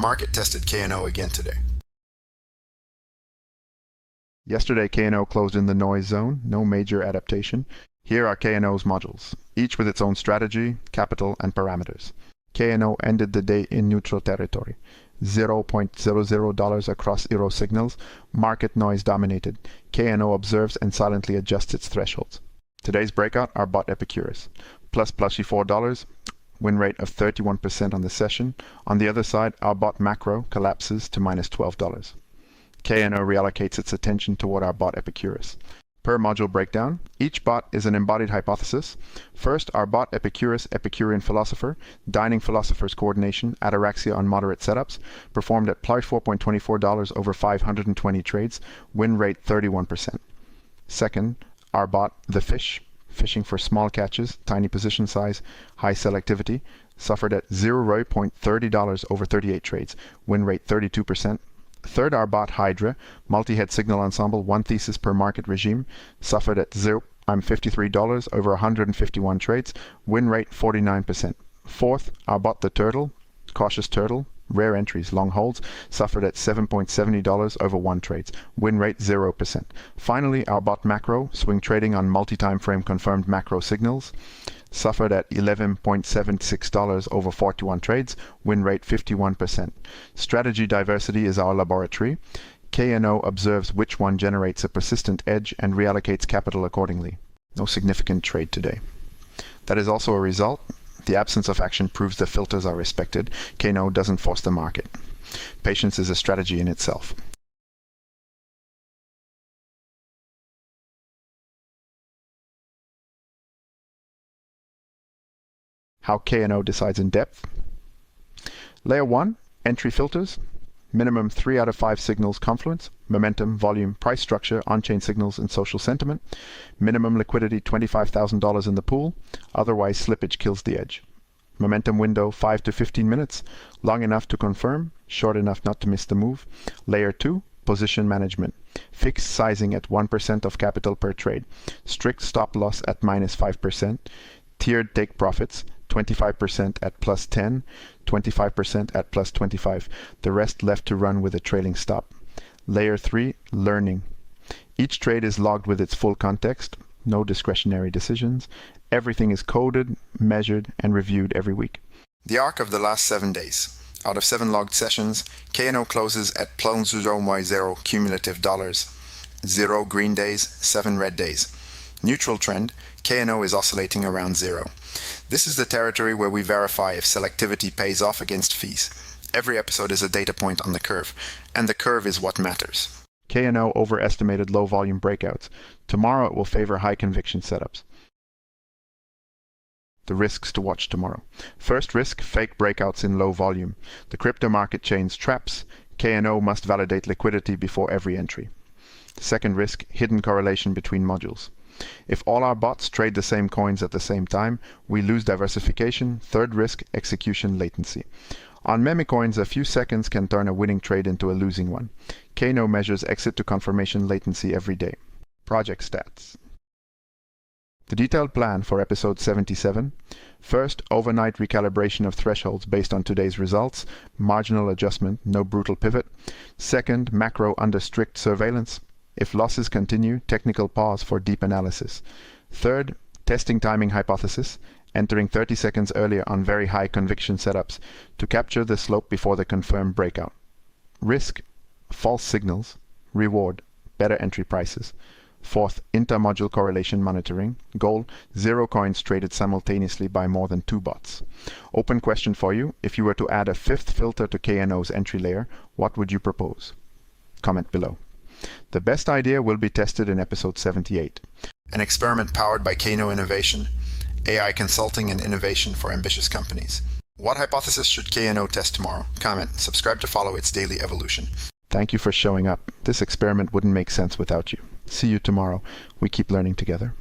market tested KNO again today. Yesterday, KNO closed in the noise zone, no major adaptation. Here are KNO's modules, each with its own strategy, capital, and parameters. KNO ended the day in neutral territory. $0.00 across euro signals, market noise dominated. KNO observes and silently adjusts its thresholds. Today's breakout are bot Epicurus, plus plushy $4, win rate of 31% on the session. On the other side, our bot macro collapses to minus $12. KNO reallocates its attention toward our bot Epicurus. Per module breakdown, each bot is an embodied hypothesis. First, our bot Epicurus, Epicurean philosopher, dining philosopher's coordination, ataraxia on moderate setups, performed at plus $4.24 over 520 trades, win rate 31%. Second, our bot, the fish, fishing for small catches, tiny position size, high selectivity, suffered at $0.30 over 38 trades, win rate 32%. Third, our bot Hydra, multi-head signal ensemble, one thesis per market regime, suffered at $53 over 151 trades, win rate 49%. Fourth, our bot the Turtle, cautious turtle, rare entries, long holds, suffered at $7.70 over 1 trades, win rate 0%. Finally, our bot Macro, swing trading on multi-time frame confirmed macro signals, suffered at $11.76 over 41 trades, win rate 51%. Strategy diversity is our laboratory. KNO observes which one generates a persistent edge and reallocates capital accordingly. No significant trade today. That is also a result. The absence of action proves the filters are respected. KNO doesn't force the market. Patience is a strategy in itself. How KNO decides in depth. Layer 1, entry filters. Minimum 3 out of 5 signals confluence, momentum, volume, price structure, on-chain signals, and social sentiment. Minimum liquidity $25,000 in the pool, otherwise slippage kills the edge. Momentum window 5 to 15 minutes, long enough to confirm, short enough not to miss the move. Layer 2, position management. Fixed sizing at 1% of capital per trade. Strict stop loss at minus 5%. Tiered take profits, 25% at plus 10, 25% at plus 25. The rest left to run with a trailing stop. Layer 3, learning. Each trade is logged with its full context, no discretionary decisions. Everything is coded, measured, and reviewed every week. The arc of the last 7 days. Out of 7 logged sessions, KNO closes at plus 0.0 cumulative dollars. 0 green days, 7 red days. Neutral trend, KNO is oscillating around 0. This is the territory where we verify if selectivity pays off against fees. Every episode is a data point on the curve, and the curve is what matters. KNO overestimated low volume breakouts. Tomorrow it will favor high conviction setups. The risks to watch tomorrow. First risk, fake breakouts in low volume. The crypto market chains traps. KNO must validate liquidity before every entry. Second risk, hidden correlation between modules. If all our bots trade the same coins at the same time, we lose diversification. Third risk, execution latency. On memecoins, a few seconds can turn a winning trade into a losing one. KNO measures exit to confirmation latency every day. Project stats. The detailed plan for episode 77. First, overnight recalibration of thresholds based on today's results. Marginal adjustment, no brutal pivot. Second, macro under strict surveillance. If losses continue, technical pause for deep analysis. Third, testing timing hypothesis, entering 30 seconds earlier on very high conviction setups to capture the slope before the confirmed breakout. Risk, false signals. Reward, better entry prices. Fourth, inter-module correlation monitoring. Goal, 0 coins traded simultaneously by more than 2 bots. Open question for you. If you were to add a 5th filter to KNO's entry layer, what would you propose? Comment below. The best idea will be tested in episode 78. An experiment powered by KNO Innovation, AI consulting and innovation for ambitious companies. What hypothesis should KNO test tomorrow? Comment, subscribe to follow its daily evolution. Thank you for showing up. This experiment wouldn't make sense without you. See you tomorrow. We keep learning together.